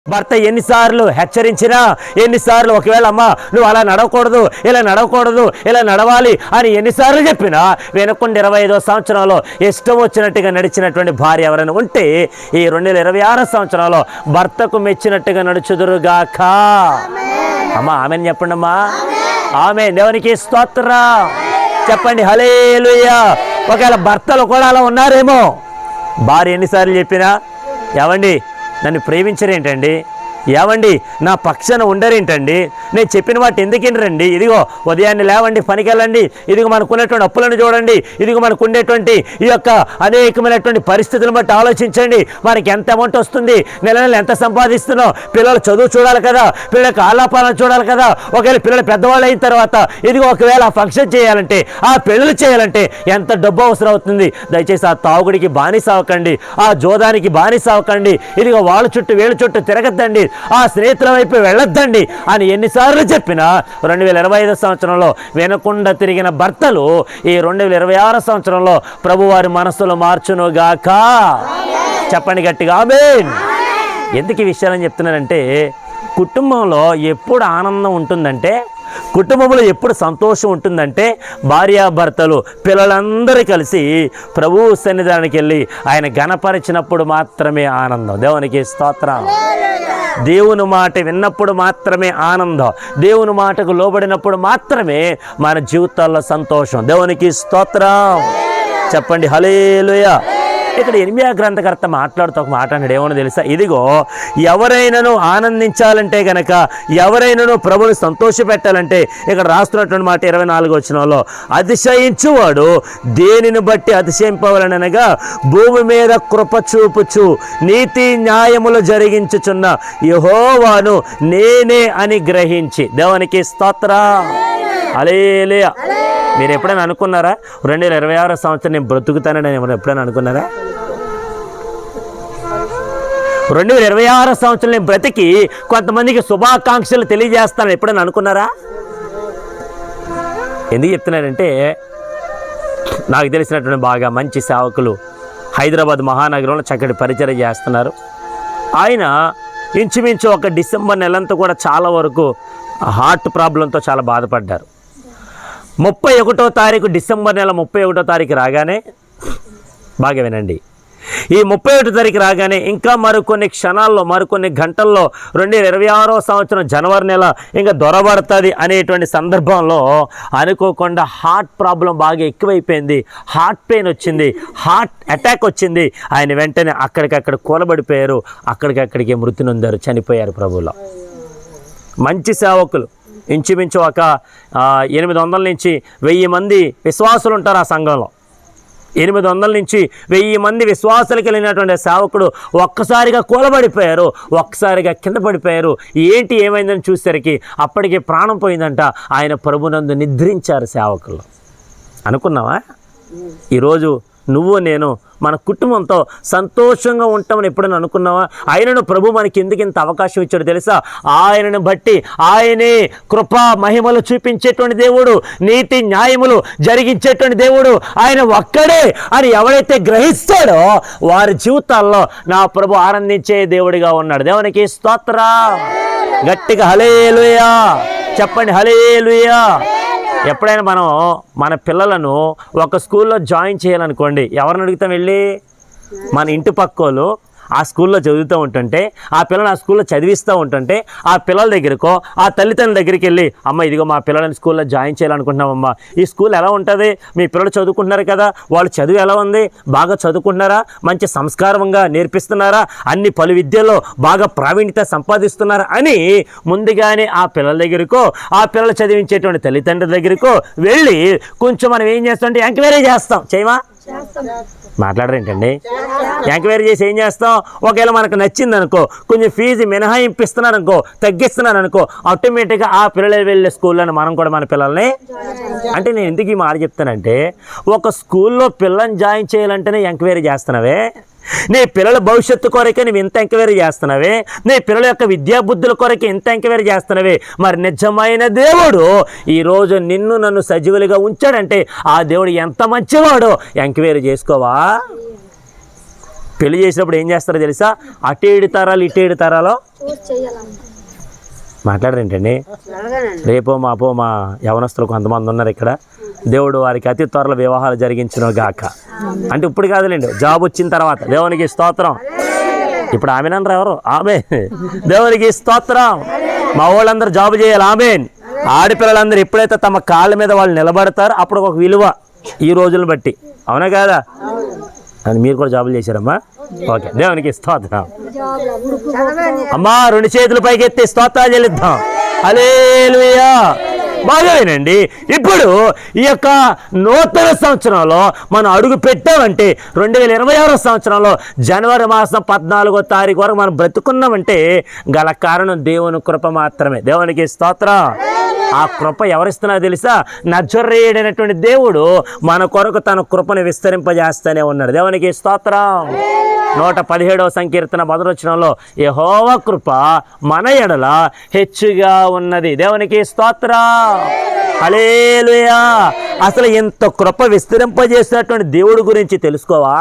భర్త ఎన్నిసార్లు హెచ్చరించినా, ఎన్నిసార్లు ఒకవేళ అమ్మ నువ్వు అలా నడవకూడదు, ఇలా నడవకూడదు, ఇలా నడవాలి అని ఎన్నిసార్లు చెప్పినా వినకుండా 25వ సంవత్సరంలో ఇష్టం వచ్చినట్టుగా నడిచినటువంటి భార్య ఎవరైనా ఉంటే ఈ 2026 సంవత్సరంలో భర్తకు మెచ్చినట్టుగా నడుచుదురుగాక. అమ్మా ఆమెను చెప్పండి అమ్మా. ఆమె దేవునికి స్తోత్రం చెప్పండి. హల్లెలూయా. ఒకవేళ భర్తలు కూడా అలా ఉన్నారేమో, భార్య ఎన్నిసార్లు చెప్పినా ఏమండి నన్ను ప్రేమించరేంటండి, ఏమండి నా పక్షాన ఉండరేంటండి, నేను చెప్పిన వాటి ఎందుకినరండి, ఇదిగో ఉదయాన్నే లేవండి పనికి వెళ్ళండి, ఇదిగో మనకున్నటువంటి అప్పులను చూడండి, ఇదిగో మనకు ఉండేటువంటి ఈ యొక్క అనేకమైనటువంటి పరిస్థితులను బట్టి ఆలోచించండి, మనకి ఎంత అమౌంట్ వస్తుంది, నెల నెల ఎంత సంపాదిస్తున్నాం, పిల్లలు చదువు చూడాలి కదా, పిల్లలకు ఆలాపాలను చూడాలి కదా, ఒకవేళ పిల్లలు పెద్దవాళ్ళు అయిన తర్వాత ఇదిగో ఒకవేళ ఆ ఫంక్షన్ చేయాలంటే, ఆ పెళ్ళిళ్ళు చేయాలంటే ఎంత డబ్బు అవసరం అవుతుంది. దయచేసి ఆ తాగుడికి బానిస అవ్వకండి, ఆ జోదానికి బానిస అవ్వకండి, ఇదిగో వాళ్ళ చుట్టూ వీళ్ళ చుట్టూ తిరగద్దండి, ఆ స్నేహితుల వైపు వెళ్ళొద్దండి అని ఎన్నిసార్లు చెప్పినా 2025 సంవత్సరంలో వినకుండా తిరిగిన భర్తలు ఈ 2026 సంవత్సరంలో ప్రభువారి మనస్సులో మార్చునుగాక. చెప్పండి గట్టిగా ఆమేన్. ఎందుకు ఈ విషయాలని చెప్తున్నానంటే, కుటుంబంలో ఎప్పుడు ఆనందం ఉంటుందంటే, కుటుంబంలో ఎప్పుడు సంతోషం ఉంటుందంటే, భార్యాభర్తలు పిల్లలందరూ కలిసి ప్రభువు సన్నిధానానికి వెళ్ళి ఆయన ఘనపరిచినప్పుడు మాత్రమే ఆనందం. దేవునికి స్తోత్రం. దేవుని మాట విన్నప్పుడు మాత్రమే ఆనందం, దేవుని మాటకు లోబడినప్పుడు మాత్రమే మన జీవితాల్లో సంతోషం. దేవునికి స్తోత్రం చెప్పండి. హల్లెలూయా. ఇక్కడ ఇర్మీయా గ్రంథకర్త మాట్లాడుతూ ఒక మాట అన్నాడు. ఏమో తెలుసా? ఇదిగో ఎవరైనాను ఆనందించాలంటే గనక, ఎవరైనాను ప్రభుని సంతోషపెట్టాలంటే ఇక్కడ రాస్తున్నటువంటి మాట 24వ వచనంలో, అతిశయించువాడు దేనిని బట్టి అతిశయింపవలనగా భూమి మీద కృప చూపుచు నీతి న్యాయములు జరిగించుచున్న యెహోవాను నేనే అని గ్రహించి. దేవునికి స్తోత్రం. హల్లెలూయా. మీరు ఎప్పుడైనా అనుకున్నారా 2026 సంవత్సరం నేను బ్రతుకుతానని ఎప్పుడైనా అనుకున్నారా? 2026 సంవత్సరం నేను బ్రతికి కొంతమందికి శుభాకాంక్షలు తెలియజేస్తానని ఎప్పుడైనా అనుకున్నారా? ఎందుకు చెప్తున్నానంటే, నాకు తెలిసినటువంటి బాగా మంచి సేవకులు హైదరాబాద్ మహానగరంలో చక్కటి పరిచర్య చేస్తున్నారు. ఆయన ఇంచుమించు ఒక డిసెంబర్ నెలంతా కూడా చాలా వరకు హార్ట్ ప్రాబ్లంతో చాలా బాధపడ్డారు. 31వ తారీఖు డిసెంబర్ నెల 31వ తారీఖు రాగానే, బాగా వినండి, ఈ 31వ తారీఖు రాగానే ఇంకా మరికొన్ని క్షణాల్లో, మరికొన్ని గంటల్లో 2026వ సంవత్సరం జనవరి నెల ఇంకా దొరబడుతుంది అనేటువంటి సందర్భంలో అనుకోకుండా హార్ట్ ప్రాబ్లం బాగా ఎక్కువైపోయింది. హార్ట్ పెయిన్ వచ్చింది, హార్ట్ అటాక్ వచ్చింది. ఆయన వెంటనే అక్కడికక్కడ కూలబడిపోయారు, అక్కడికక్కడికి మృతి నొందారు, చనిపోయారు ప్రభువులో. మంచి సేవకులు, ఇంచుమించు ఒక 800 నుంచి 1000 మంది విశ్వాసులు ఉంటారు ఆ సంఘంలో. 800 నుంచి 1000 మంది విశ్వాసాలకు వెళ్ళినటువంటి సేవకుడు ఒక్కసారిగా కూలబడిపోయారు, ఒక్కసారిగా కింద పడిపోయారు. ఏంటి ఏమైందని చూసేసరికి అప్పటికే ప్రాణం పోయిందంట. ఆయన ప్రభునందు నిద్రించారు సేవకులు. అనుకున్నావా ఈరోజు నువ్వు నేను మన కుటుంబంతో సంతోషంగా ఉంటామని ఎప్పుడైనా అనుకున్నావా? ఆయనను ప్రభు మనకి ఎందుకు ఇంత అవకాశం ఇచ్చాడు తెలుసా? ఆయనను బట్టి, ఆయనే కృపా మహిమలు చూపించేటువంటి దేవుడు, నీతి న్యాయములు జరిగించేటువంటి దేవుడు ఆయన ఒక్కడే అని ఎవరైతే గ్రహిస్తాడో వారి జీవితాల్లో నా ప్రభు ఆనందించే దేవుడిగా ఉన్నాడు. దేవునికి స్తోత్రం. గట్టిగా హల్లెలూయా చెప్పండి. హల్లెలూయా. ఎప్పుడైనా మనం మన పిల్లలను ఒక స్కూల్లో జాయిన్ చేయాలనుకోండి, ఎవరిని అడుగుతాం వెళ్ళి? మన ఇంటి పక్కోళ్ళు ఆ స్కూల్లో చదువుతూ ఉంటుంటే, ఆ పిల్లలు ఆ స్కూల్లో చదివిస్తూ ఉంటుంటే, ఆ పిల్లల దగ్గరకో ఆ తల్లిదండ్రుల దగ్గరికి వెళ్ళి, అమ్మ ఇదిగో మా పిల్లలని స్కూల్లో జాయిన్ చేయాలనుకుంటున్నామమ్మా, ఈ స్కూల్ ఎలా ఉంటుంది, మీ పిల్లలు చదువుకుంటున్నారు కదా, వాళ్ళు చదువు ఎలా ఉంది, బాగా చదువుకుంటున్నారా, మంచి సంస్కారంగా నేర్పిస్తున్నారా, అన్ని పలు విద్యల్లో బాగా ప్రావీణ్యత సంపాదిస్తున్నారా అని ముందుగానే ఆ పిల్లల దగ్గరకో ఆ పిల్లలు చదివించేటువంటి తల్లిదండ్రుల దగ్గరకో వెళ్ళి కొంచెం మనం ఏం చేస్తామంటే ఎంక్వైరీ చేస్తాం. చేయమా? మాట్లాడరేంటండి? ఎంక్వైరీ చేసి ఏం చేస్తాం? ఒకవేళ మనకు నచ్చింది అనుకో, కొంచెం ఫీజు మినహాయింపిస్తున్నారు అనుకో, తగ్గిస్తున్నారు అనుకో, ఆటోమేటిక్గా ఆ పిల్లలు వెళ్ళే స్కూల్లోనే మనం కూడా మన పిల్లల్ని, అంటే నేను ఎందుకు ఈ మాట చెప్తానంటే, ఒక స్కూల్లో పిల్లల్ని జాయిన్ చేయాలంటేనే ఎంక్వైరీ చేస్తున్నావే, నీ పిల్లల భవిష్యత్తు కొరకే నువ్వు ఇంత ఎంక్వైరీ చేస్తున్నావే, నీ పిల్లల యొక్క విద్యాబుద్ధుల కొరకే ఇంత ఎంక్వైరీ చేస్తున్నావే, మరి నిజమైన దేవుడు ఈరోజు నిన్ను నన్ను సజీవులుగా ఉంచాడంటే ఆ దేవుడు ఎంత మంచివాడో ఎంక్వైరీ చేసుకోవా? పెళ్లి చేసినప్పుడు ఏం చేస్తారో తెలుసా? అటు 7 తరాలు ఇటు 7 తరాలో మాట్లాడరేంటండి? రేపో మాపో మా యవనస్తులు కొంతమంది ఉన్నారు ఇక్కడ, దేవుడు వారికి అతి త్వరలో వివాహాలు జరిగించును గాక. అంటే ఇప్పుడు కాదులేండి, జాబ్ వచ్చిన తర్వాత. దేవునికి స్తోత్రం. ఇప్పుడు ఆమెనన్నారు ఎవరు? ఆమె. దేవునికి స్తోత్రం. మా వాళ్ళందరూ జాబ్ చేయాలి. ఆమెన్. ఆడపిల్లలందరూ ఎప్పుడైతే తమ కాళ్ళ మీద వాళ్ళు నిలబడతారో అప్పుడు ఒక విలువ ఈ రోజులను బట్టి. అవునా కాదా? అని మీరు కూడా జాబులు చేశారమ్మా? ఓకే, దేవునికి స్తోత్రం. అమ్మా 2 చేతులు పైకెత్తి స్తోత్రాలు చెల్లిద్దాం. హల్లెలూయా. బాగా వినండి. ఇప్పుడు ఈ యొక్క నూతన సంవత్సరంలో మనం అడుగు పెట్టామంటే 2026 సంవత్సరంలో జనవరి మాసం 14వ తారీఖు వరకు మనం బ్రతుకున్నామంటే గల కారణం దేవుని కృప మాత్రమే. దేవునికి స్తోత్రం. ఆ కృప ఎవరిస్తున్నారో తెలుసా? నజరేయుడైనటువంటి దేవుడు మన కొరకు తన కృపను విస్తరింపజేస్తూనే ఉన్నాడు. దేవునికి స్తోత్రం. 117వ సంకీర్తన 1వ వచనంలో యెహోవా కృప మన ఎడల హెచ్చుగా ఉన్నది. దేవునికి స్తోత్రం. హల్లెలూయా. అసలు ఇంత కృప విస్తరింపజేసినటువంటి దేవుడి గురించి తెలుసుకోవా?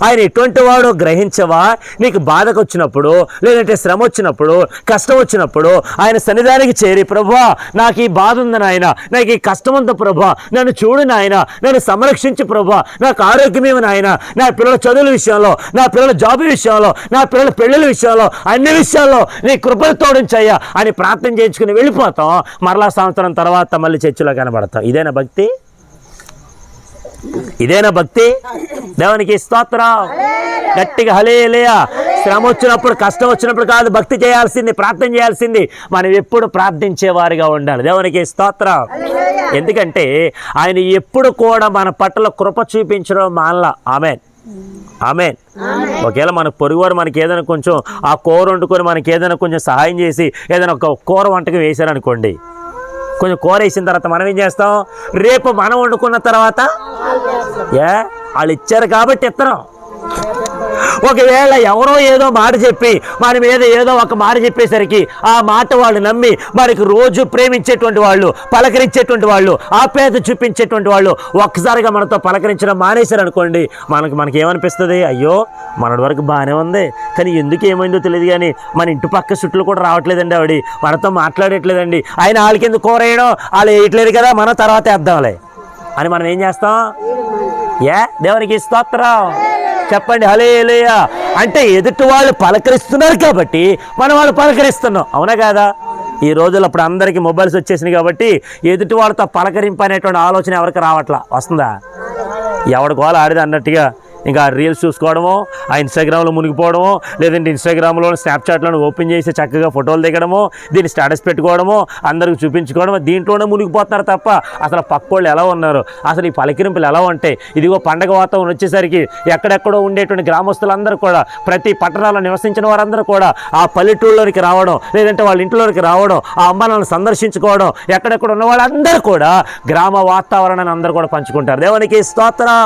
ఆయన ఎటువంటి వాడో గ్రహించవా? నీకు బాధకు వచ్చినప్పుడు, లేదంటే శ్రమ వచ్చినప్పుడు, కష్టం వచ్చినప్పుడు ఆయన సన్నిధానికి చేరి, ప్రభువా నాకు ఈ బాధ ఉంది నాయన, నాకు ఈ కష్టం ఉంది ప్రభువా, నన్ను చూడు నాయన, నన్ను సంరక్షించు ప్రభువా, నాకు ఆరోగ్యమేమి నాయన, నా పిల్లల చదువుల విషయంలో, నా పిల్లల జాబు విషయంలో, నా పిల్లల పెళ్ళిళ్ళ విషయంలో, అన్ని విషయాల్లో నీ కృపను తోడించయ్యా అని ప్రార్థన చేయించుకుని వెళ్ళిపోతాం. మరలా సంవత్సరం తర్వాత మళ్ళీ చర్చిలో కనబడతాం. ఇదేనా భక్తి? ఇదేనా భక్తి? దేవునికి స్తోత్రం. గట్టిగా హల్లెలూయా. శ్రమ వచ్చినప్పుడు, కష్టం వచ్చినప్పుడు కాదు భక్తి చేయాల్సింది, ప్రార్థన చేయాల్సింది. మనం ఎప్పుడు ప్రార్థించేవారిగా ఉండాలి. దేవునికి స్తోత్రం. ఎందుకంటే ఆయన ఎప్పుడు కూడా మన పట్ల కృప చూపించడం మానలా. ఆమేన్, ఆమేన్. ఒకవేళ మన పొరుగువారు మనకి ఏదైనా కొంచెం ఆ కూర వండుకొని మనకి ఏదైనా కొంచెం సహాయం చేసి ఏదైనా ఒక కూర వంటకం వేశారనుకోండి, కొంచెం కూర వేసిన తర్వాత మనం ఏం చేస్తాం? రేపు మనం వండుకున్న తర్వాత వాళ్ళు ఇచ్చారు కాబట్టి ఇత్తనం. ఒకవేళ ఎవరో ఏదో మాట చెప్పి మన మీద ఏదో ఒక మాట చెప్పేసరికి ఆ మాట వాళ్ళు నమ్మి మనకి రోజు ప్రేమించేటువంటి వాళ్ళు, పలకరించేటువంటి వాళ్ళు, ఆప్యాయత చూపించేటువంటి వాళ్ళు ఒక్కసారిగా మనతో పలకరించడం మానేశారు అనుకోండి, మనకి ఏమనిపిస్తుంది? అయ్యో మనటి వరకు బాగానే ఉంది, కానీ ఎందుకు ఏమైందో తెలియదు, కానీ మన ఇంటి పక్క చుట్టూ కూడా రావట్లేదండి, ఆవిడ మనతో మాట్లాడట్లేదండి, ఆయన వాళ్ళకి ఎందుకు కూర వేయడం, వాళ్ళు వేయట్లేదు కదా, మనం తర్వాత వేద్దాంలే అని మనం ఏం చేస్తాం? దేవునికి స్తోత్రం. చెప్పండి హల్లెలూయా. అంటే ఎదుటి వాళ్ళు పలకరిస్తున్నారు కాబట్టి మనం వాళ్ళు పలకరిస్తున్నాం. అవునా కాదా? ఈ రోజుల్లో అప్పుడు అందరికీ మొబైల్స్ వచ్చేసినాయి కాబట్టి ఎదుటి వాళ్ళతో పలకరింపు అనేటువంటి ఆలోచన ఎవరికి రావట్లా. వస్తుందా? ఎవడికి వాళ్ళు ఆడేది అన్నట్టుగా ఇంకా రీల్స్ చూసుకోవడమో, ఆ ఇన్స్టాగ్రామ్లో మునిగిపోవడమో, లేదంటే ఇన్స్టాగ్రామ్లో స్నాప్చాట్లను ఓపెన్ చేసి చక్కగా ఫోటోలు దిగడమో, దీన్ని స్టేటస్ పెట్టుకోవడమో, అందరికి చూపించుకోవడమో, దీంట్లోనే మునిగిపోతున్నారు తప్ప అసలు పక్కోళ్ళు ఎలా ఉన్నారు, అసలు ఈ పలకరింపులు ఎలా ఉంటాయి? ఇదిగో పండగ వాతావరణం వచ్చేసరికి ఎక్కడెక్కడో ఉండేటువంటి గ్రామస్తులందరూ కూడా, ప్రతి పట్టణాల్లో నివసించిన వారందరూ కూడా ఆ పల్లెటూళ్ళలోకి రావడం, లేదంటే వాళ్ళ ఇంట్లోకి రావడం, ఆ అమ్మాయిలను సందర్శించుకోవడం, ఎక్కడెక్కడ ఉన్న వాళ్ళందరూ కూడా గ్రామ వాతావరణాన్ని అందరూ కూడా పంచుకుంటారు. దేవునికి స్తోత్రం.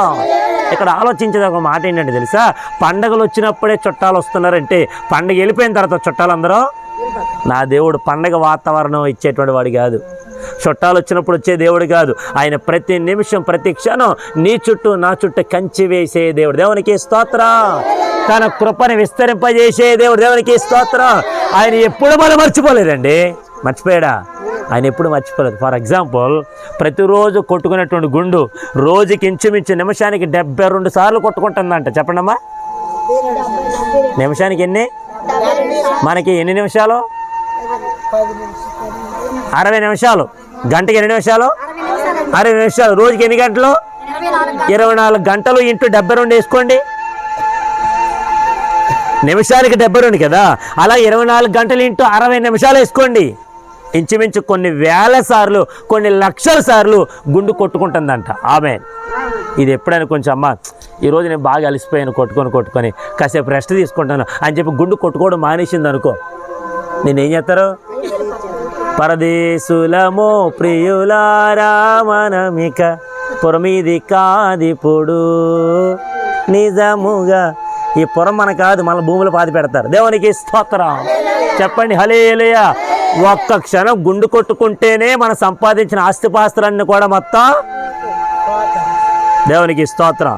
ఇక్కడ ఆలోచించేది ఒక మాట ఏంటంటే తెలుసా? పండగలు వచ్చినప్పుడే చుట్టాలు వస్తున్నారంటే పండగ వెళ్ళిపోయిన తర్వాత చుట్టాలందరూ, నా దేవుడు పండగ వాతావరణం ఇచ్చేటువంటి వాడు కాదు, చుట్టాలు వచ్చినప్పుడు వచ్చే దేవుడు కాదు. ఆయన ప్రతి నిమిషం ప్రతి క్షణం నీ చుట్టూ నా చుట్టూ కంచి వేసే దేవుడు. దేవునికి స్తోత్రం. తన కృపని విస్తరింపజేసే దేవుడు. దేవునికి స్తోత్రం. ఆయన ఎప్పుడు మనం మర్చిపోలేదండి. మర్చిపోయాడా? ఆయన ఎప్పుడు మర్చిపోలేదు. ఫర్ ఎగ్జాంపుల్, ప్రతిరోజు కొట్టుకునేటువంటి గుండు రోజుకి ఇంచుమించు నిమిషానికి 72 సార్లు కొట్టుకుంటుందంట. చెప్పండి అమ్మా, నిమిషానికి ఎన్ని? మనకి ఎన్ని నిమిషాలు? 60 నిమిషాలు. గంటకి ఎన్ని నిమిషాలు? 60 నిమిషాలు. రోజుకి ఎన్ని గంటలు? 24 గంటలు ఇంటూ 72 వేసుకోండి. నిమిషానికి 72 కదా, అలా 24 గంటలు ఇంటూ 60 నిమిషాలు వేసుకోండి. ఇంచుమించు కొన్ని వేల సార్లు, కొన్ని లక్షల సార్లు గుండు కొట్టుకుంటుందంట. ఆమెన్. ఇది ఎప్పుడైనా కొంచెం అమ్మ ఈరోజు నేను బాగా అలసిపోయాను కొట్టుకొని కాసేపు రెస్ట్ తీసుకుంటాను అని చెప్పి గుండు కొట్టుకోవడం మానేసింది అనుకో, నేనేం చేస్తారు? పరదేశులమో ప్రియులారా మనమిక పురమీది కాదిప్పుడు నిజముగా. ఈ పురం మన కాదు, మన భూమిలో పాతి పెడతారు. దేవునికి స్తోత్రం. చెప్పండి హల్లెలూయా. ఒక్క క్షణం గుండు కొట్టుకుంటేనే మనం సంపాదించిన ఆస్తిపాస్తులన్నీ కూడా మొత్తం. దేవునికి స్తోత్రం.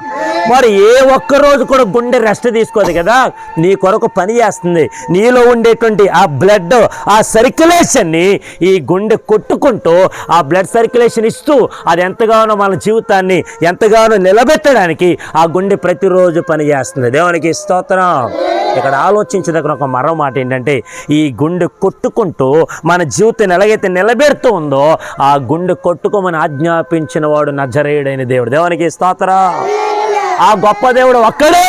మరి ఏ ఒక్క రోజు కూడా గుండె రెస్ట్ తీసుకోదు కదా, నీ కొరకు పని చేస్తుంది. నీలో ఉండేటువంటి ఆ బ్లడ్, ఆ సర్క్యులేషన్ని ఈ గుండె కొట్టుకుంటూ ఆ బ్లడ్ సర్క్యులేషన్ ఇస్తూ అది ఎంతగానో మన జీవితాన్ని ఎంతగానో నిలబెట్టడానికి ఆ గుండె ప్రతిరోజు పని చేస్తుంది. దేవునికి స్తోత్రం. ఇక్కడ ఆలోచించదగిన ఒక మరో మాట ఏంటంటే, ఈ గుండె కొట్టుకుంటూ మన జీవితాన్ని ఎలాగైతే నిలబెడుతూ ఉందో ఆ గుండె కొట్టుకోమని ఆజ్ఞాపించిన వాడు నజరేయుడైన దేవుడు. దేవునికి స్తోత్రం. ఆ గొప్ప దేవుడు ఒక్కడే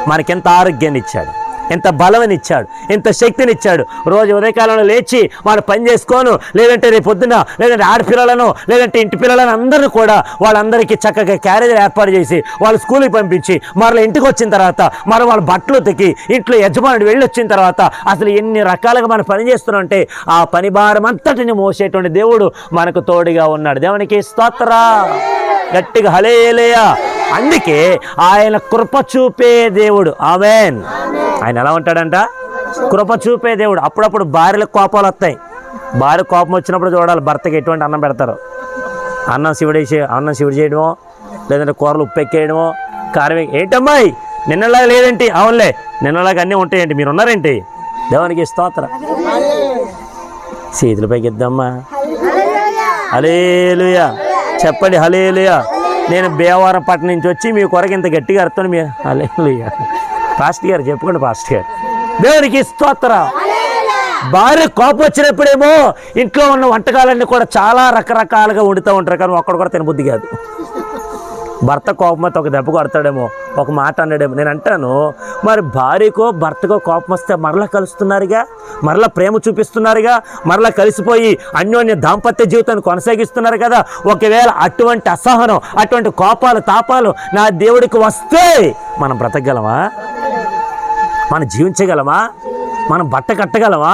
మనకెంత ఆరోగ్యాన్ని ఇచ్చాడు, ఎంత బలమని ఇచ్చాడు, ఎంత శక్తిని ఇచ్చాడు. రోజు ఉదయకాలంలో లేచి వాళ్ళు పని చేసుకోను, లేదంటే రేపు పొద్దున, లేదంటే ఆడపిల్లలను, లేదంటే ఇంటి పిల్లలను అందరూ కూడా వాళ్ళందరికీ చక్కగా క్యారేజీలు ఏర్పాటు చేసి వాళ్ళు స్కూల్కి పంపించి మరలా ఇంటికి వచ్చిన తర్వాత మనం వాళ్ళ బట్టలు ఉతికి ఇంట్లో యజమానుడు వెళ్ళి వచ్చిన తర్వాత అసలు ఎన్ని రకాలుగా మనం పని చేస్తున్నాం అంటే ఆ పని భారం అంతటిని మోసేటువంటి దేవుడు మనకు తోడుగా ఉన్నాడు. దేవునికి స్తోత్రం. గట్టిగా హల్లెలూయా. అందుకే ఆయన కృప చూపే దేవుడు. ఆమేన్. ఆయన ఎలా ఉంటాడంట? కృప చూపే దేవుడు. అప్పుడప్పుడు భార్యలకు కోపాలు వస్తాయి. భార్య కోపం వచ్చినప్పుడు చూడాలి భర్తకి ఎటువంటి అన్నం పెడతారు. అన్నం శివుడు చేయడమో, లేదంటే కూరలు ఉప్పు ఎక్కేయడమో, కారం ఏంటమ్మాయి నిన్నలాగా లేదేంటి? అవునులే నిన్నలాగా అన్నీ ఉంటాయండి, మీరు ఉన్నారేంటి? దేవునికి స్తోత్రం. చేతుల పైకి ఇద్దామ్మా. హల్లెలూయా చెప్పండి. హల్లెలూయా. నేను భీమవరం పట్టణం నుంచి వచ్చి మీ కొరకు ఇంత గట్టిగా అర్థం. మీరు హల్లెలూయా. పాస్టర్ గారు చెప్పుకోండి. పాస్టర్ గారు దేవునికి స్తోత్రం. భార్య కోపం వచ్చినప్పుడేమో ఇంట్లో ఉన్న వంటకాలన్నీ కూడా చాలా రకరకాలుగా వండుతూ ఉంటారు, కానీ ఒక్కడు కూడా తినబుద్ధి కాదు. భర్త కోపం వస్తే ఒక దెబ్బ కొడతాడేమో, ఒక మాట అన్నాడేమో. నేను అంటాను, మరి భార్యకో భర్తకో కోపం వస్తే మరలా కలుస్తున్నారుగా, మరలా ప్రేమ చూపిస్తున్నారుగా, మరలా కలిసిపోయి అన్యోన్య దాంపత్య జీవితాన్ని కొనసాగిస్తున్నారు కదా. ఒకవేళ అటువంటి అసహనం, అటువంటి కోపాలు, తాపాలు నా దేవుడికి వస్తే మనం బ్రతకగలమా? మనం జీవించగలమా? మనం బట్ట కట్టగలమా?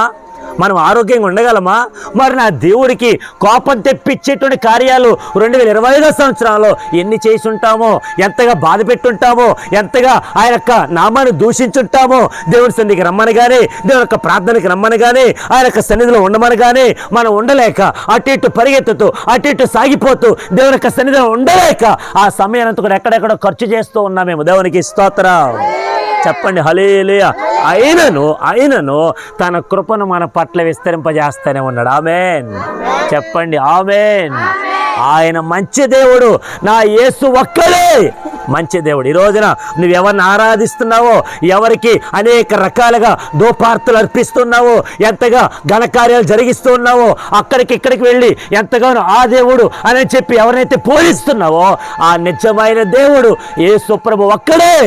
మనం ఆరోగ్యంగా ఉండగలమా? మరి నా దేవుడికి కోపం తెప్పించేటువంటి కార్యాలు 2025 సంవత్సరంలో ఎన్ని చేసి ఉంటామో, ఎంతగా బాధ పెట్టుంటామో, ఎంతగా ఆయన యొక్క నామాన్ని దూషించుంటామో. దేవుని సన్నిధికి రమ్మని కానీ, దేవుని యొక్క ప్రార్థనకి రమ్మని కానీ, ఆయన యొక్క సన్నిధిలో ఉండమని కానీ మనం ఉండలేక అటు ఇటు పరిగెత్తుతూ అటు ఇటు సాగిపోతూ దేవుని యొక్క సన్నిధిలో ఉండలేక ఆ సమయాన్ని కూడా ఎక్కడెక్కడో ఖర్చు చేస్తూ ఉన్నామేమో. దేవునికి స్తోత్రం. చెప్పండి హల్లెలూయా. ఆయనను తన కృపను మన పట్ల విస్తరింపజేస్తూనే ఉన్నాడు. ఆమేన్. చెప్పండి ఆమేన్. ఆయన మంచి దేవుడు. నా యేసు ఒక్కడే మంచి దేవుడు. ఈ రోజున నువ్వు ఎవరిని ఆరాధిస్తున్నావో, ఎవరికి అనేక రకాలుగా దోపార్తులు అర్పిస్తున్నావో, ఎంతగా ఘనకార్యాలు జరిగిస్తూ ఉన్నావో, అక్కడికి ఇక్కడికి వెళ్ళి ఎంతగానో ఆ దేవుడు అని చెప్పి ఎవరైతే పూజిస్తున్నావో ఆ నిజమైన దేవుడు యేసు ప్రభు ఒక్కడే.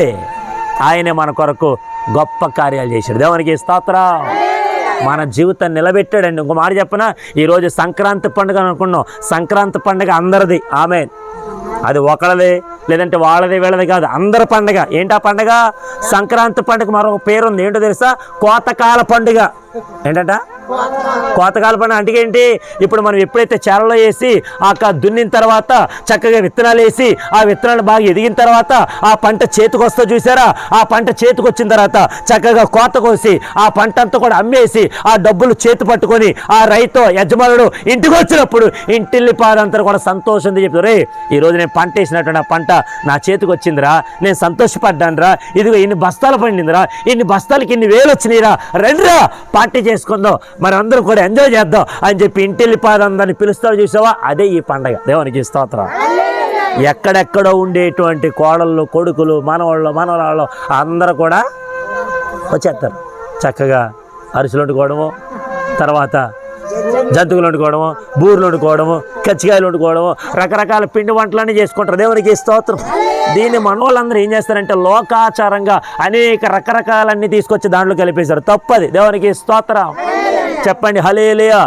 ఆయనే మన కొరకు గొప్ప కార్యాలు చేశాడు. దేవునికి స్తోత్రం. మన జీవితాన్ని నిలబెట్టాడండి. ఇంకో మాట చెప్పనా, ఈరోజు సంక్రాంతి పండుగ అనుకున్నాం. సంక్రాంతి పండుగ అందరిది. ఆమేన్. అది ఒకళ్ళది, లేదంటే వాళ్ళది వీళ్ళది కాదు, అందరి పండుగ. ఏంటా పండుగ? సంక్రాంతి పండుగ మరొక పేరుంది. ఏంటో తెలుసా? కోతకాల పండుగ. ఏంటంట? కోతకాల పండుగ అంటే ఏంటి? ఇప్పుడు మనం ఎప్పుడైతే చేలలో వేసి ఆ దున్నిన తర్వాత చక్కగా విత్తనాలు వేసి ఆ విత్తనాలు బాగా ఎదిగిన తర్వాత ఆ పంట చేతికి వస్తా చూసారా? ఆ పంట చేతికి వచ్చిన తర్వాత చక్కగా కోత కోసి ఆ పంట అంతా కూడా అమ్మేసి ఆ డబ్బులు చేతి పట్టుకొని ఆ రైతు యజమానుడు ఇంటికి వచ్చినప్పుడు ఇంటిల్లి పాదంతా కూడా సంతోషంతో చెప్తారు, రే ఈరోజు నేను పంట వేసినటువంటి ఆ పంట నా చేతికి వచ్చిందిరా, నేను సంతోషపడ్డాను రా, ఇదిగో ఇన్ని బస్తాలు పండిందిరా, ఇన్ని బస్తాలకి ఇన్ని వేలు వచ్చినాయిరా, రండిరా పార్టీ చేసుకుందాం, మరి అందరూ కూడా ఎంజాయ్ చేద్దాం అని చెప్పి ఇంటిల్లి పాదందరిని పిలుస్తారు చూసావా? అదే ఈ పండగ. దేవునికి స్తోత్రం. ఎక్కడెక్కడో ఉండేటువంటి కోడళ్ళు, కొడుకులు, మనవాళ్ళు, మనవరాళ్ళు అందరూ కూడా వచ్చేస్తారు. చక్కగా అరిసెలు వండుకోవడము, తర్వాత జంతువులు వండుకోవడము, బూరెలు వండుకోవడము, కచ్చికాయలు వండుకోవడము, రకరకాల పిండి వంటలన్నీ చేసుకుంటారు. దేవునికి స్తోత్రం. దీన్ని మనోళ్ళందరూ ఏం చేస్తారంటే లోకాచారంగా అనేక రకరకాలన్నీ తీసుకొచ్చి దాంట్లో కలిపేశారు. తప్పది. దేవునికి స్తోత్రం. చెప్పండి హల్లెలూయా.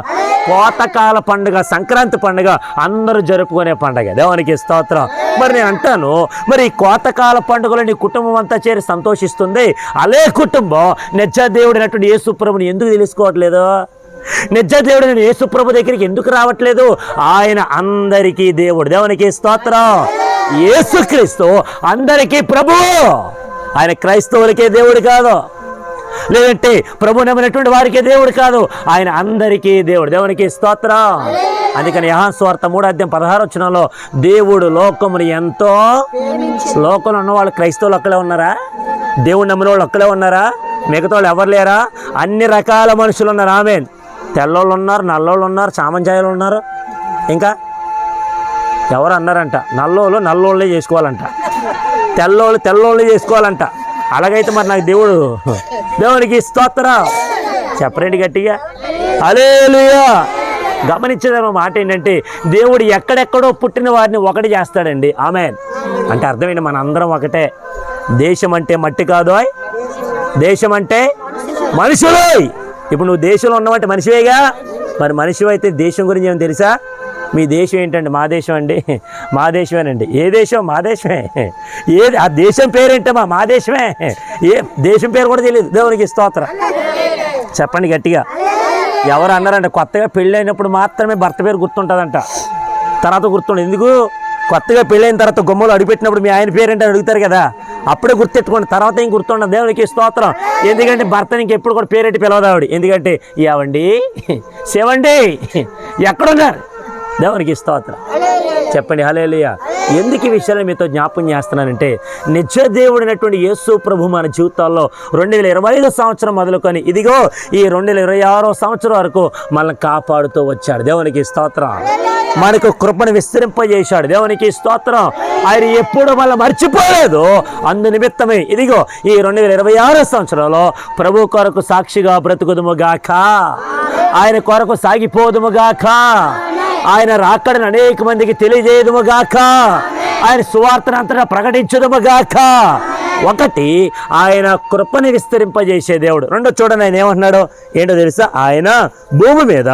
కోతకాల పండుగ, సంక్రాంతి పండుగ అందరూ జరుపుకునే పండుగ. దేవునికి స్తోత్రం. మరి నేను అంటాను, మరి ఈ కోతకాల పండుగలో నీ కుటుంబం అంతా చేరి సంతోషిస్తుంది. అదే కుటుంబం నిజ దేవుడైనటువంటి యేసు ప్రభుని ఎందుకు తెలుసుకోవట్లేదు? నిజ దేవుడు నేను యేసు ప్రభు దగ్గరికి ఎందుకు రావట్లేదు? ఆయన అందరికీ దేవుడు. దేవునికి స్తోత్రం. యేసుక్రీస్తు అందరికీ ప్రభువు. ఆయన క్రైస్తవులకే దేవుడు కాదు, లేదంటే ప్రభు నమ్మినటువంటి వారికే దేవుడు కాదు, ఆయన అందరికీ దేవుడు. దేవునికి స్తోత్రం. అందుకని యోహాను సువార్త 3:16 దేవుడు లోకముని ఎంతో, లోకంలో ఉన్నవాళ్ళు క్రైస్తవులు ఒక్కలే ఉన్నారా? దేవుడు నమ్మిన వాళ్ళు ఒక్కలే ఉన్నారా? మిగతా వాళ్ళు ఎవరు లేరా? అన్ని రకాల మనుషులు ఉన్నారు. ఆమేన్. తెల్లోళ్ళు ఉన్నారు, నల్లోళ్ళు ఉన్నారు, చామంచాయలు ఉన్నారు. ఇంకా ఎవరు అన్నారంట నల్లోళ్ళు నల్లోళ్ళే చేసుకోవాలంట, తెల్లోళ్ళు తెల్లోళ్ళే చేసుకోవాలంట. అలాగైతే మరి నాకు దేవునికి స్తోత్రం చెప్పరేంటి గట్టిగా హల్లెలూయా. గమనించేదేమో మాట ఏంటంటే దేవుడు ఎక్కడెక్కడో పుట్టిన వారిని ఒకటి చేస్తాడండి. ఆమేన్. అంటే అర్థమైంది మన అందరం ఒకటే. దేశం అంటే మట్టి కాదు, దేశం అంటే మనుషులు. ఇప్పుడు నువ్వు దేశంలో ఉన్నావంటే మనిషివేగా. మరి మనిషి అయితే దేశం గురించి ఏమో తెలుసా? మీ దేశం ఏంటండి? మా దేశం అండి. మా దేశమేనండి. ఏ దేశం? మా దేశమే. ఏది ఆ దేశం పేరేంటమ్మా? మా దేశమే. ఏ దేశం పేరు కూడా తెలియదు. దేవునికి స్తోత్రం చెప్పండి గట్టిగా. ఎవరు అన్నారంట కొత్తగా పెళ్ళి అయినప్పుడు మాత్రమే భర్త పేరు గుర్తుంటుందంట, తర్వాత గుర్తుండదు. ఎందుకు? కొత్తగా పెళ్ళైన తర్వాత గుమ్మలు అడిపెట్టినప్పుడు మీ ఆయన పేరేంటి అని అడుగుతారు కదా, అప్పుడే గుర్తెట్టుకోండి, తర్వాత ఏం గుర్తుండదు. దేవునికి స్తోత్రం. ఎందుకంటే భర్తని ఇంకెప్పుడు కూడా పేరెట్టి పిలవదావిడి. ఎందుకంటే ఏవండి, శివండి, ఎక్కడున్నారు? దేవునికి స్తోత్రం చెప్పండి హల్లెలూయా. ఎందుకు ఈ విషయాన్ని మీతో జ్ఞాపకం చేస్తున్నానంటే నిజ దేవుడైనటువంటి యేసు ప్రభు మన జీవితాల్లో 2025 సంవత్సరం మొదలుకొని ఇదిగో ఈ 2026 సంవత్సరం వరకు మనల్ని కాపాడుతూ వచ్చాడు. దేవునికి స్తోత్రం. మనకు కృపను విస్తరింపజేశాడు. దేవునికి స్తోత్రం. ఆయన ఎప్పుడు మళ్ళీ మర్చిపోలేదు. అందు నిమిత్తమే ఇదిగో ఈ 2026 సంవత్సరంలో ప్రభు కొరకు సాక్షిగా బ్రతుకుదుముగాక, ఆయన కొరకు సాగిపోదుముగాక, ఆయన రాకడను అనేక మందికి తెలియజేయదుముగాక, ఆయన సువార్తను అంతటా ప్రకటించదుముగాక. ఒకటి, ఆయన కృపని విస్తరింపజేసే దేవుడు. రెండో చూడండి ఆయన ఏమంటున్నాడో ఏంటో తెలుసా? ఆయన భూమి మీద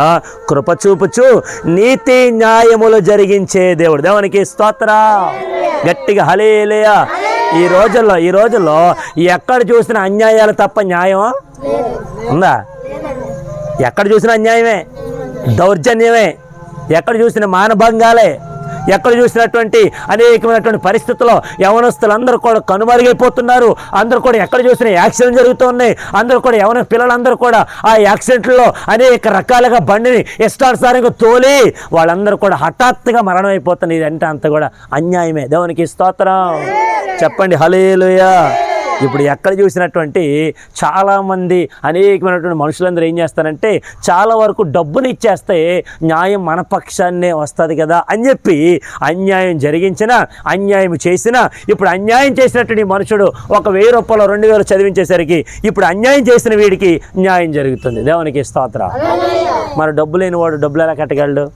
కృప చూపుచు నీతి న్యాయములు జరిగించే దేవుడు. దేవునికి స్తోత్రం గట్టిగా హల్లెలూయా. ఈ రోజుల్లో ఎక్కడ చూసిన అన్యాయాలు తప్ప న్యాయం ఉందా? ఎక్కడ చూసిన అన్యాయమే, దౌర్జన్యమే, ఎక్కడ చూసిన మానభంగాలే, ఎక్కడ చూసినటువంటి అనేకమైనటువంటి పరిస్థితుల్లో యవనస్తులందరూ కూడా కనుమరుగైపోతున్నారు. అందరూ కూడా ఎక్కడ చూసినా యాక్సిడెంట్ జరుగుతున్నాయి. అందరూ కూడా యవన పిల్లలందరూ కూడా ఆ యాక్సిడెంట్లో అనేక రకాలుగా బండిని ఇష్టానుసారంగా తోలి వాళ్ళందరూ కూడా హఠాత్తుగా మరణం అయిపోతున్నారు. ఇదంటే అంత కూడా అన్యాయమే. దేవునికి స్తోత్రం చెప్పండి హల్లెలూయా. ఇప్పుడు ఎక్కడ చూసినటువంటి చాలామంది అనేకమైనటువంటి మనుషులందరూ ఏం చేస్తారంటే చాలా వరకు డబ్బుని ఇచ్చేస్తే న్యాయం మన పక్షాన్నే వస్తుంది కదా అని చెప్పి అన్యాయం జరిగించిన, అన్యాయం చేసిన, ఇప్పుడు అన్యాయం చేసినటువంటి మనుషుడు ఒక 1000 రూపాయలు 2000 చదివించేసరికి ఇప్పుడు అన్యాయం చేసిన వీడికి న్యాయం జరుగుతుంది. దేవునికి స్తోత్రం. మరి డబ్బు లేని వాడు డబ్బులు ఎలా కట్టగలడు?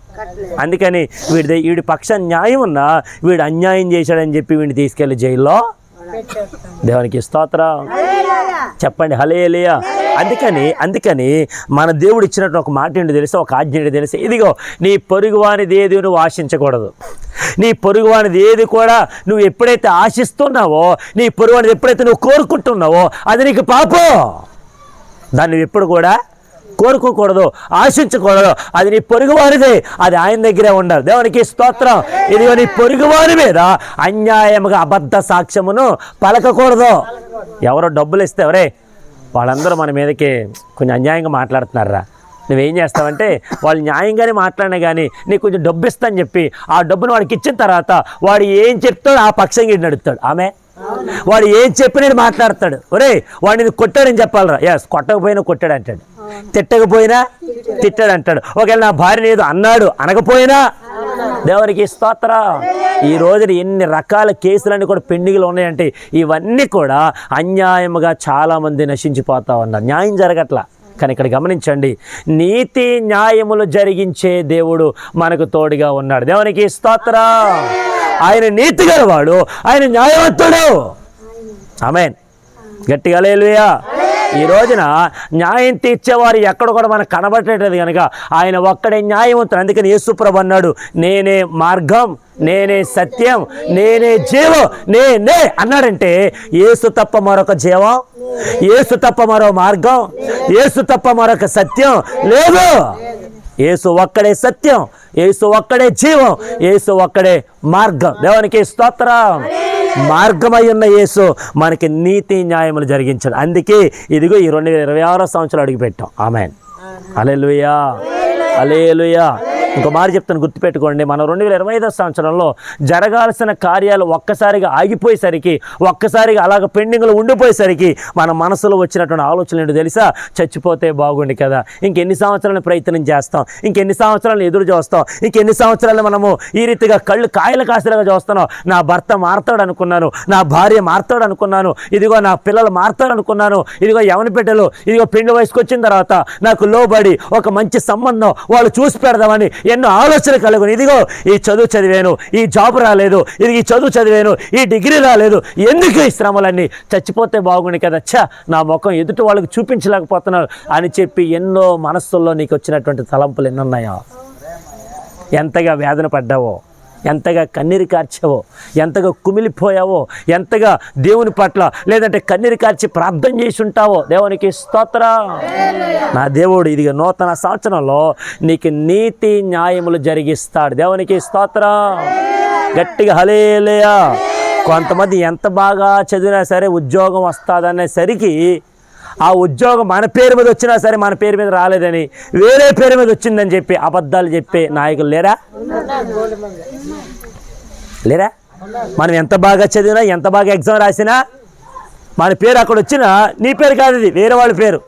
అందుకని వీడి పక్షం న్యాయం ఉన్నా వీడు అన్యాయం చేశాడని చెప్పి వీడిని తీసుకెళ్ళి జైల్లో. దేవునికి స్తోత్రం చెప్పండి హల్లెలూయా. అందుకని మన దేవుడు ఇచ్చినట్టు ఒక మాట ఏంటో తెలిసి, ఒక ఆజ్ఞ ఏంటో తెలిసి, ఇదిగో నీ పొరుగు వానిది ఏది నువ్వు ఆశించకూడదు. నీ పొరుగు వానిది ఏది కూడా నువ్వు ఎప్పుడైతే ఆశిస్తున్నావో, నీ పొరుగు వానిది ఎప్పుడైతే నువ్వు కోరుకుంటున్నావో అది నీకు పాపం. దాన్ని ఎప్పుడు కూడా కోరుకోకూడదు, ఆశించకూడదు. అది నీ పొరుగువారిదే, అది ఆయన దగ్గరే ఉండాలి. దేవునికి స్తోత్రం. ఇదిగో నీ పొరుగువారి మీద అన్యాయముగా అబద్ధ సాక్ష్యమును పలకకూడదు. ఎవరో డబ్బులు ఇస్తే ఎవరే వాళ్ళందరూ మన మీదకి కొంచెం అన్యాయంగా మాట్లాడుతున్నారా, నువ్వేం చేస్తావంటే వాళ్ళు న్యాయంగానే మాట్లాడినా కానీ నీకు కొంచెం డబ్బు ఇస్తాను చెప్పి ఆ డబ్బును వాడికి ఇచ్చిన తర్వాత వాడు ఏం చెప్తాడు ఆ పక్షంగా నడుస్తాడు. ఆమె వాడు ఏం చెప్పి నేను మాట్లాడతాడు. ఒరే వాడిని కొట్టాడని చెప్పాలరా, ఎస్ కొట్టకపోయినా కొట్టాడు అంటాడు, తిట్టకపోయినా తిట్టాడు అంటాడు. ఒకవేళ నా భార్యని ఏదో అన్నాడు అనకపోయినా. దేవునికి స్తోత్రం. ఈ రోజున ఎన్ని రకాల కేసులన్నీ కూడా పెండింగ్లో ఉన్నాయంటే ఇవన్నీ కూడా అన్యాయముగా చాలామంది నశించిపోతా ఉన్నారు. న్యాయం జరగట్లా. కానీ ఇక్కడ గమనించండి, నీతి న్యాయములు జరిగించే దేవుడు మనకు తోడుగా ఉన్నాడు. దేవునికి స్తోత్రం. ఆయన నీతి గలవాడు, ఆయన న్యాయవంతుడు. ఆమేన్. గట్టిగా హల్లెలూయా. ఈ రోజున న్యాయం తీర్చేవారు ఎక్కడ కూడా మనకు కనబడట్లేదు కనుక ఆయన ఒక్కడే న్యాయవంతుడు. అందుకని యేసుప్రభు అన్నాడు, నేనే మార్గం, నేనే సత్యం, నేనే జీవం, నేనే అన్నాడంటే యేసు తప్ప మరొక జీవం, యేసు తప్ప మరో మార్గం, యేసు తప్ప మరొక సత్యం లేదు. యేసు ఒక్కడే సత్యం, యేసు ఒక్కడే జీవం, యేసు ఒక్కడే మార్గం. దేవునికి స్తోత్రం. మార్గమై ఉన్న యేసు మనకి నీతి న్యాయములు జరిగించాడు. అందుకే ఇదిగో ఈ 2026 సంవత్సరాలు అడుగుపెట్టాం. ఆమేన్. హల్లెలూయా, హల్లెలూయా. ఇంకో మాట చెప్తాను, గుర్తుపెట్టుకోండి. మనం 2025 సంవత్సరంలో జరగాల్సిన కార్యాలు ఒక్కసారిగా ఆగిపోయేసరికి, ఒక్కసారిగా అలాగ పెండింగ్లో ఉండిపోయేసరికి మన మనసులో వచ్చినటువంటి ఆలోచనలు ఏంటో తెలుసా? చచ్చిపోతే బాగుండి కదా, ఇంకెన్ని సంవత్సరాలు ప్రయత్నం చేస్తాం, ఇంకెన్ని సంవత్సరాలు ఎదురు చూస్తాం, ఇంకెన్ని సంవత్సరాలు మనము ఈ రీతిగా కళ్ళు కాయలు కాసేలాగా చూస్తున్నాం. నా భర్త మారుతాడు అనుకున్నాను, నా భార్య మారుతాడు అనుకున్నాను, ఇదిగో నా పిల్లలు మారుతాడు అనుకున్నాను, ఇదిగో యవన బిడ్డలు ఇదిగో పెళ్లి వయసుకు వచ్చిన తర్వాత నాకు లోబడి ఒక మంచి సంబంధం వాళ్ళు చూసి పెడదామని ఎన్నో ఆలోచనలు కలుగుని, ఇదిగో ఈ చదువు చదివాను, ఈ జాబ్ రాలేదు, ఇది ఈ చదువు చదివాను, ఈ డిగ్రీ రాలేదు, ఎందుకు ఈ శ్రమలన్నీ, చచ్చిపోతే బాగుండి కదా, నా ముఖం ఎదుటి వాళ్ళకి చూపించలేకపోతున్నాను అని చెప్పి ఎన్నో మనస్సుల్లో నీకు వచ్చినటువంటి తలంపులు ఎన్నున్నాయో, ఎంతగా వేదన పడ్డావో, ఎంతగా కన్నీరు కార్చావో, ఎంతగా కుమిలిపోయావో, ఎంతగా దేవుని పట్ల లేదంటే కన్నీరు కార్చి ప్రార్థన చేసి ఉంటావో. దేవునికి స్తోత్రం. నా దేవుడు ఇదిగో నూతన సంవత్సరంలో నీకు నీతి న్యాయములు జరిగిస్తాడు. దేవునికి స్తోత్రం. గట్టిగా హల్లెలూయా. కొంతమంది ఎంత బాగా చదివినా సరే ఉద్యోగం వస్తుందనేసరికి ఆ ఉద్యోగం మన పేరు మీద వచ్చినా సరే మన పేరు మీద రాలేదని, వేరే పేరు మీద వచ్చిందని చెప్పి అబద్ధాలు చెప్పే నాయకులు లేరా? మనం ఎంత బాగా చదివినా, ఎంత బాగా ఎగ్జామ్ రాసినా మన పేరు అక్కడ వచ్చినా నీ పేరు కాదు, ఇది వేరే వాళ్ళ పేరు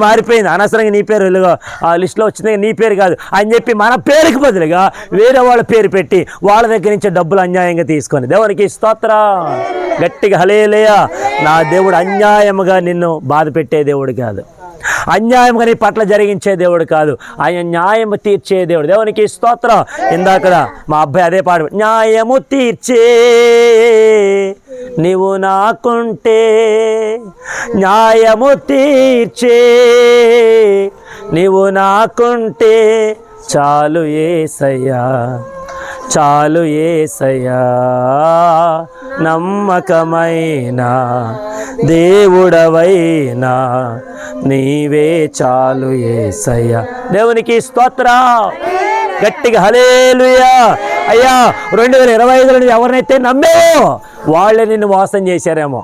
మారిపోయింది, అనవసరంగా నీ పేరు లిస్టులో వచ్చింది, నీ పేరు కాదు అని చెప్పి మన పేరుకి బదులుగా వేరే వాళ్ళ పేరు పెట్టి వాళ్ళ దగ్గర నుంచి డబ్బులు అన్యాయంగా తీసుకొని. దేవునికి స్తోత్రం. గట్టిగా హల్లెలూయా. నా దేవుడు అన్యాయముగా నిన్ను బాధ పెట్టే దేవుడు కాదు, అన్యాయంగా నీ పట్ల జరిగించే దేవుడు కాదు, ఆయన న్యాయము తీర్చే దేవుడు. దేవునికి స్తోత్రం. ఇందాక మా అబ్బాయి అదే పాడు, న్యాయము తీర్చే నీవు నాకుంటే, న్యాయము తీర్చే నీవు నాకుంటే, చాలు యేసయ్యా, చాలు యేసయ్యా, నమ్మకమైన దేవుడవైనా నీవే చాలు యేసయ్యా. దేవునికి స్తోత్రం. గట్టిగా హల్లెలూయా. అయ్యా 2025లో నువ్వు ఎవరినైతే నమ్మావో వాళ్ళే నిన్ను మోసం చేశారేమో,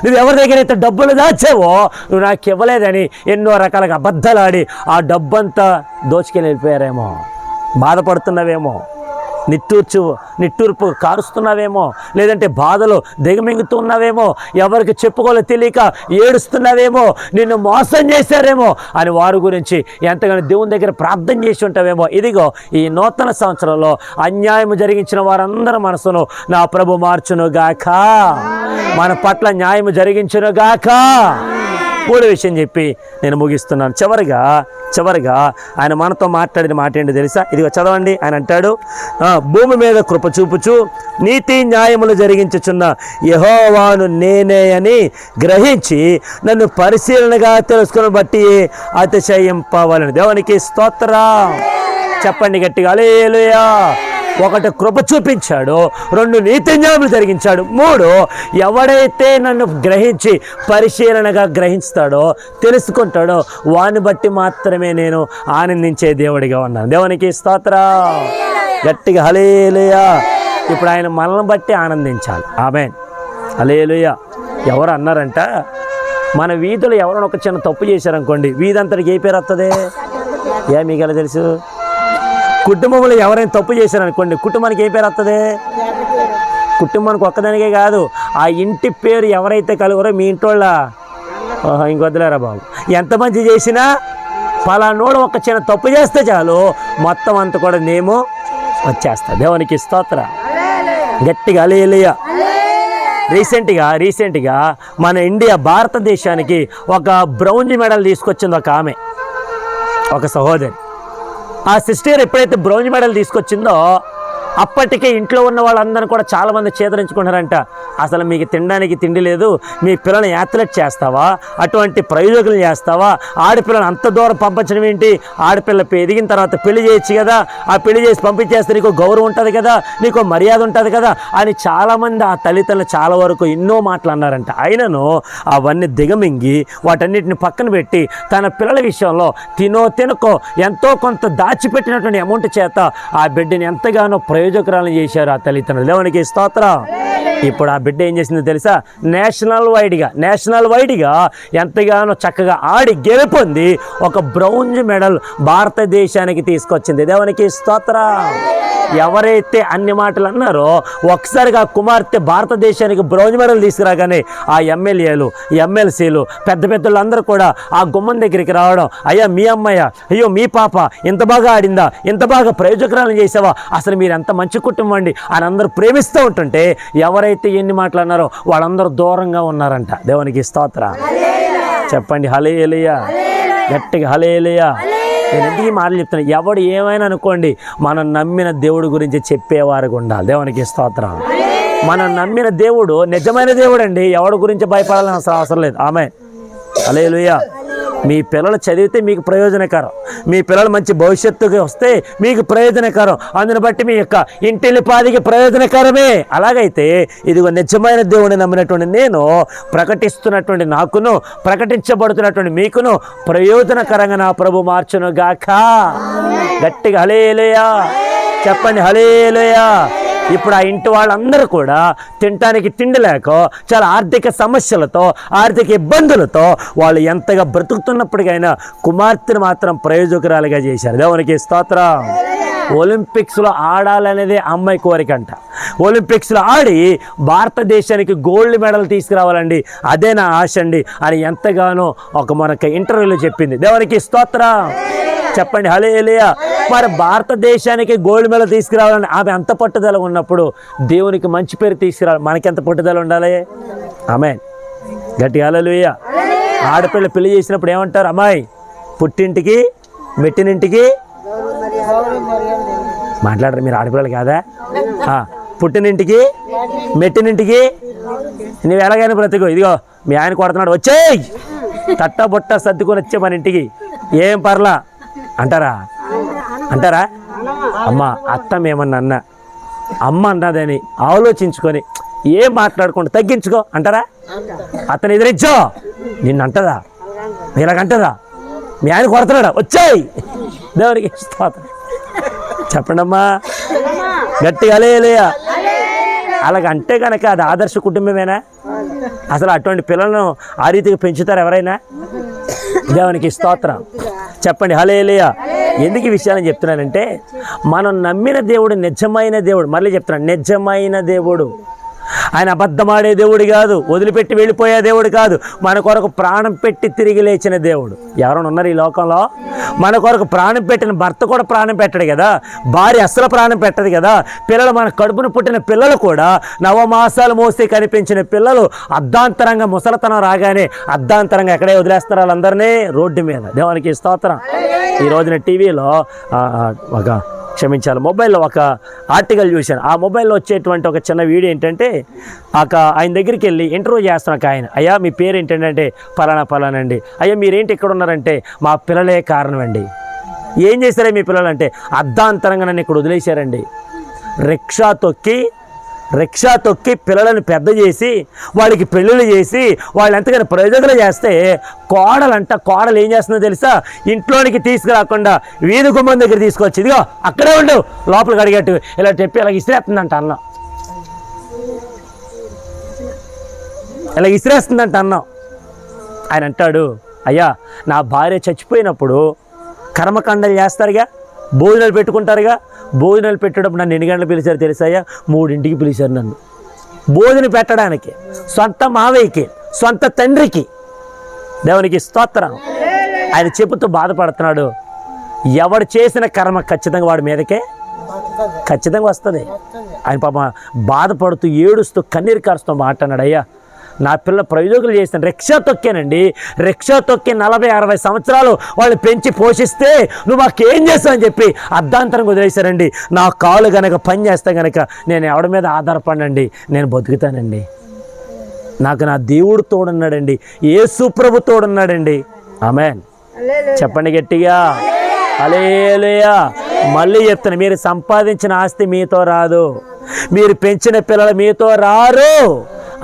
నువ్వు ఎవరి దగ్గర అయితే డబ్బులు దాచావో నువ్వు నాకు ఇవ్వలేదని ఎన్నో రకాలుగా అబద్ధాలు ఆడి ఆ డబ్బంతా దోచుకెళ్ళి వెళ్ళిపోయారేమో, బాధపడుతున్నావేమో, నిట్టూర్పు కారుస్తున్నావేమో, లేదంటే బాధలు దిగమింగుతున్నావేమో, ఎవరికి చెప్పుకోలో తెలియక ఏడుస్తున్నావేమో, నిన్ను మోసం చేశారేమో అని వారి గురించి ఎంతగానో దేవుని దగ్గర ప్రార్థన చేసి ఉంటావేమో. ఇదిగో ఈ నూతన సంవత్సరంలో అన్యాయం జరిగించిన వారందరి మనసును నా ప్రభు మార్చును గాక, మన పట్ల న్యాయం జరిగించును గాక. మూడో విషయం చెప్పి నేను ముగిస్తున్నాను. చివరిగా ఆయన మనతో మాట్లాడిన మాట ఏంటో తెలుసా? ఇదిగో చదవండి. ఆయన అంటాడు, భూమి మీద కృప చూపుచు నీతి న్యాయములు జరిగించుచున్న యెహోవాను నేనే అని గ్రహించి నన్ను పరిశీలనగా తెలుసుకుని బట్టి అతిశయింపవలెను. దేవునికి స్తోత్రం. చెప్పండి గట్టిగా హల్లెలూయా. 1 కృప చూపించాడు, 2 నీతి న్యాయములు జరిగించాడు, 3 ఎవడైతే నన్ను గ్రహించి పరిశీలనగా గ్రహిస్తాడో తెలుసుకుంటాడో వాని బట్టి మాత్రమే నేను ఆనందించే దేవుడిగా ఉన్నాను. దేవునికి స్తోత్రం. గట్టిగా హల్లెలూయా. ఇప్పుడు ఆయన మనల్ని బట్టి ఆనందించాలి. ఆమేన్. హల్లెలూయా. ఎవరు అన్నారంట, మన వీధిలో ఎవరైనా ఒక చిన్న తప్పు చేశారనుకోండి, వీధంతటికి ఏ పేరు వస్తుంది? మీకు ఎలా తెలుసు? కుటుంబంలో ఎవరైనా తప్పు చేశారనుకోండి, కుటుంబానికి ఏ పేరు వస్తుంది? కుటుంబానికి ఒక్కదానికే కాదు, ఆ ఇంటి పేరు ఎవరైతే కలుగురో మీ ఇంటోళ్ళ ఇంకొద్దులేరా బాబు, ఎంత మంచి చేసినా పలానోడు ఒక చిన్న తప్పు చేస్తే చాలు మొత్తం అంతా కూడా నేమో వచ్చేస్తా. దేవునికి స్తోత్రం. గట్టిగా హల్లెలూయా. రీసెంట్గా మన ఇండియా భారతదేశానికి ఒక బ్రౌంజ్ మెడల్ తీసుకొచ్చింది ఒక ఆమె, ఒక సహోదరి. ఆ సిస్టర్ ఎప్పుడైతే బ్రౌంజ్ మెడల్ తీసుకొచ్చిందో అప్పటికే ఇంట్లో ఉన్న వాళ్ళందరూ కూడా చాలామంది చేదరించుకుంటారంట, అసలు మీకు తినడానికి తిండి లేదు, మీ పిల్లల్ని యాత్లెట్ చేస్తావా, అటువంటి ప్రయోజకులు చేస్తావా, ఆడపిల్లని అంత దూరం పంపించడం ఏంటి, ఆడపిల్ల ఎదిగిన తర్వాత పెళ్లి చేయొచ్చు కదా, ఆ పెళ్లి చేసి పంపించేస్తే నీకు గౌరవం ఉంటుంది కదా, నీకు మర్యాద ఉంటుంది కదా అని చాలామంది ఆ తల్లిదండ్రులు చాలా వరకు ఎన్నో మాటలు అన్నారంట. అయినను అవన్నీ దిగమింగి వాటన్నిటిని పక్కన పెట్టి తన పిల్లల విషయంలో తినకో ఎంతో కొంత దాచిపెట్టినటువంటి అమౌంట్ చేత ఆ బిడ్డని ఎంతగానో ప్రయోజకురాలను చేశారు ఆ తల్లిదండ్రులు. దేవునికి స్తోత్రం. ఇప్పుడు ఆ బిడ్డ ఏం చేసిందో తెలుసా? నేషనల్ వైడ్గా ఎంతగానో చక్కగా ఆడి గెలుపొంది ఒక బ్రౌంజ్ మెడల్ భారతదేశానికి తీసుకొచ్చింది. దేవునికి స్తోత్రం. ఎవరైతే అన్ని మాటలు అన్నారో ఒకసారిగా కుమార్తె భారతదేశానికి బ్రౌంజ్ మెడల్ తీసుకురాగానే ఆ ఎమ్మెల్యేలు, ఎమ్మెల్సీలు, పెద్ద పెద్దలందరూ కూడా ఆ గుమ్మం దగ్గరికి రావడం, అయ్యా మీ అమ్మాయ, అయ్యో మీ పాప ఇంత బాగా ఆడిందా, ఇంత బాగా ప్రయోజకురాలను చేసావా, అసలు మీరు ఎంత మంచి కుటుంబం అండి అని అందరూ ప్రేమిస్తూ ఉంటుంటే ఎవరైతే ఎన్ని మాటలు అన్నారో వాళ్ళందరూ దూరంగా ఉన్నారంట. దేవునికి స్తోత్రం. చెప్పండి హల్లెలూయా, గట్టిగా హల్లెలూయా. నేను ఎందుకు ఈ మాటలు చెప్తాను? ఎవడు ఏమైనా అనుకోండి, మనం నమ్మిన దేవుడి గురించి చెప్పేవారికి ఉండాలి. దేవునికి స్తోత్రం. మనం నమ్మిన దేవుడు నిజమైన దేవుడు అండి. ఎవడి గురించి భయపడాలని అవసరం లేదు. ఆమేన్, హల్లెలూయా. మీ పిల్లలు చదివితే మీకు ప్రయోజనకరం, మీ పిల్లలు మంచి భవిష్యత్తుకి వస్తే మీకు ప్రయోజనకరం, అందుని బట్టి మీ యొక్క ఇంటిల్లిపాదికి ప్రయోజనకరమే. అలాగైతే ఇదిగో నిజమైన దేవుడిని నమ్మినటువంటి నేను ప్రకటిస్తున్నటువంటి నాకును, ప్రకటించబడుతున్నటువంటి మీకును ప్రయోజనకరంగా నా ప్రభు మార్చును గాక. గట్టిగా హల్లెలూయా చెప్పండి, హల్లెలూయా. ఇప్పుడు ఆ ఇంటి వాళ్ళందరూ కూడా తినటానికి తిండి లేక చాలా ఆర్థిక సమస్యలతో, ఆర్థిక ఇబ్బందులతో వాళ్ళు ఎంతగా బ్రతుకుతున్నప్పటికైనా కుమార్తెను మాత్రం ప్రయోజకురాలుగా చేశారు. దేవునికి స్తోత్రం. ఒలింపిక్స్లో ఆడాలనేదే అమ్మాయి కోరిక అంట. ఒలింపిక్స్లో ఆడి భారతదేశానికి గోల్డ్ మెడల్ తీసుకురావాలండి, అదే నా ఆశ అండి అని ఎంతగానో ఒక మనకి ఇంటర్వ్యూలో చెప్పింది. దేవునికి స్తోత్రం. చెప్పండి హల్లెలూయా. మరి భారతదేశానికి గోల్డ్ మెడల్ తీసుకురావాలని ఆమె అంత పట్టుదల ఉన్నప్పుడు దేవునికి మంచి పేరు తీసుకురావాలి, మనకెంత పట్టుదల ఉండాలి? ఆమేన్, గట్టి హల్లెలూయా. ఆడపిల్ల పెళ్లి చేసినప్పుడు ఏమంటారు? అమ్మాయి పుట్టింటికి మెట్టినింటికి మాట్లాడరు మీరు, ఆడపిల్లలు కాదా? పుట్టినింటికి మెట్టినింటికి నువ్వు ఎలాగైనా బ్రతుకు, ఇదిగో మీ ఆయన కొడుతున్నాడు వచ్చేయ్, తట్ట బుట్ట సర్దుకొని వచ్చే మన ఇంటికి, ఏం పర్లా అంటారా? అమ్మ అత్తమేమన్నా అమ్మ అన్నదని ఆలోచించుకొని ఏం మాట్లాడుకుంటూ తగ్గించుకో అంటారా? అతను ఎదిరించో నిన్ను అంటదా? ఇలాగంటదా? మీ ఆయన కొడుతున్నాడా వచ్చేయ్. దేవునికి స్తోత్రం. చెప్పండి అమ్మా, గట్టిగా హల్లెలూయా. అలాగంటే కనుక అది ఆదర్శ కుటుంబమేనా? అసలు అటువంటి పిల్లలను ఆ రీతిగా పెంచుతారు ఎవరైనా? దేవునికి స్తోత్రం. చెప్పండి హల్లెలూయా. ఎందుకు ఈ విషయాన్ని చెప్తున్నానంటే మనం నమ్మిన దేవుడు నిజమైన దేవుడు. మళ్ళీ చెప్తున్నాను, నిజమైన దేవుడు. ఆయన అబద్ధమాడే దేవుడు కాదు, వదిలిపెట్టి వెళ్ళిపోయే దేవుడు కాదు, మన కొరకు ప్రాణం పెట్టి తిరిగి లేచిన దేవుడు. ఎవరైనా ఉన్నారు ఈ లోకంలో? మన కొరకు ప్రాణం పెట్టిన భర్త కూడా ప్రాణం పెట్టడు కదా, భార్య అస్సలు ప్రాణం పెట్టదు కదా, పిల్లలు మన కడుపును పుట్టిన పిల్లలు కూడా నవమాసాలు మోసి కనిపించిన పిల్లలు అర్ధాంతరంగా ముసలతనం రాగానే అర్ధాంతరంగా ఎక్కడే వదిలేస్తారు వాళ్ళందరినీ? రోడ్డు మీద. దేవునికి స్తోత్రం. ఈ రోజున టీవీలో మొబైల్లో ఒక ఆర్టికల్ చూశాను. ఆ మొబైల్లో వచ్చేటువంటి ఒక చిన్న వీడియో ఏంటంటే ఆయన దగ్గరికి వెళ్ళి ఇంటర్వ్యూ చేస్తున్నాక ఆయన, అయ్యా మీ పేరు ఏంటంటే పలానా అండి. అయ్యా మీరేంటి ఇక్కడ ఉన్నారంటే మా పిల్లలే కారణం అండి. ఏం చేశారే మీ పిల్లలు అంటే అర్ధాంతరంగా నన్ను ఇక్కడ వదిలేశారండి. రిక్షా తొక్కి పిల్లలను పెద్ద చేసి వాళ్ళకి పెళ్ళిళ్ళు చేసి వాళ్ళు ఎంతగానో ప్రయోజకులు చేస్తే కోడలు ఏం చేస్తుందో తెలుసా? ఇంట్లోనికి తీసుకురాకుండా వీధి గుమ్మం దగ్గర తీసుకొచ్చి ఇదిగో అక్కడే ఉండు లోపలికి అడిగట్టు ఇలా చెప్పి ఇలా ఇసిరేస్తుందంట అన్నం, ఇలా ఇసిరేస్తుందంట అన్నం. ఆయన అంటాడు, అయ్యా నా భార్య చచ్చిపోయినప్పుడు కర్మకాండలు చేస్తారుగా, భోజనాలు పెట్టుకుంటారుగా, భోజనాలు పెట్టేటప్పుడు నన్ను ఎన్ని గంటలు పిలిచారు తెలుసాయ్యా? 3ంటికి పిలిచారు నన్ను భోజనం పెట్టడానికి. సొంత మావయ్యకి, సొంత తండ్రికి. దేవునికి స్తోత్రం. ఆయన చెప్పుతూ బాధపడుతున్నాడు. ఎవడు చేసిన కర్మ ఖచ్చితంగా వాడి మీదకే ఖచ్చితంగా వస్తుంది. ఆయన పాప బాధపడుతూ ఏడుస్తూ కన్నీరు కారుస్తూ మాట్లాడాడు, అయ్యా నా పిల్లల ప్రయోజకులు చేసిన రిక్షా తొక్కానండి, రిక్షా తొక్కి 40-60 సంవత్సరాలు వాళ్ళు పెంచి పోషిస్తే నువ్వు మాకేం చేస్తావు అని చెప్పి అర్ధాంతరంగా వదిలేశారండి. నా కాలు కనుక పని చేస్తే కనుక నేను ఎవడి మీద ఆధారపడినండి, నేను బతుకుతానండి. నాకు నా దేవుడు తోడున్నాడండి, యేసు ప్రభు తోడున్నాడండి. ఆమేన్, చెప్పండి గట్టిగా హల్లెలూయా. మళ్ళీ చెప్తాను, మీరు సంపాదించిన ఆస్తి మీతో రాదు, మీరు పెంచిన పిల్లలు మీతో రారు.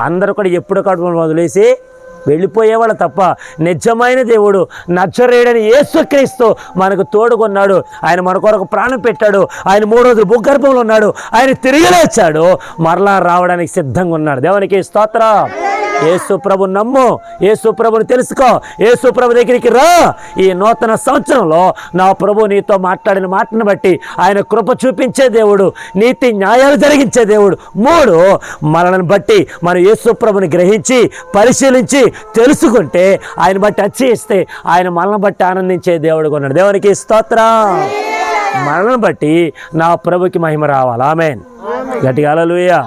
అందరూ కూడా ఎప్పుడు కడుపును వదిలేసి వెళ్ళిపోయేవాళ్ళు తప్ప నిజమైన దేవుడు నజరేయుడైన యేసుక్రీస్తు మనకు తోడుకున్నాడు. ఆయన మన కొరకు ప్రాణం పెట్టాడు. ఆయన 3 రోజులు భూగర్భంలో ఉన్నాడు. ఆయన తిరిగి లేచాడు, మరలా రావడానికి సిద్ధంగా ఉన్నాడు. దేవునికి స్తోత్రం. యేసు ప్రభు నమ్ము, యేసు ప్రభుని తెలుసుకో, యేసు ప్రభు దగ్గరికి రా. ఈ నూతన సంవత్సరంలో నా ప్రభు నీతో మాట్లాడిన మాటను బట్టి ఆయన కృప చూపించే దేవుడు, నీతి న్యాయాలు జరిగించే దేవుడు. 3 మనల్ని బట్టి మనం యేసు ప్రభుని గ్రహించి పరిశీలించి తెలుసుకుంటే, ఆయన బట్టి అర్చిస్తే ఆయన మనల్ని బట్టి ఆనందించే దేవుడు ఉన్నాడు. దేవునికి స్తోత్రం. మనల్ని బట్టి నా ప్రభుకి మహిమ రావాలి. ఆమేన్. గట్టిగా హల్లెలూయా.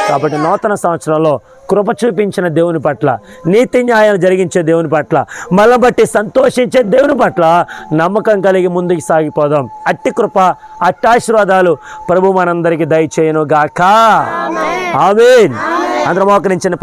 కాబట్టి నూతన సంవత్సరంలో కృప చూపించిన దేవుని పట్ల, నీతి న్యాయాలు జరిగించే దేవుని పట్ల, మనల్ని బట్టి సంతోషించే దేవుని పట్ల నమ్మకం కలిగి ముందుకు సాగిపోదాం. అట్టి కృప, అట్టి ఆశీర్వాదాలు ప్రభు మనందరికీ దయచేయును గాక. ఆమేన్. అందరం మోకరించండి.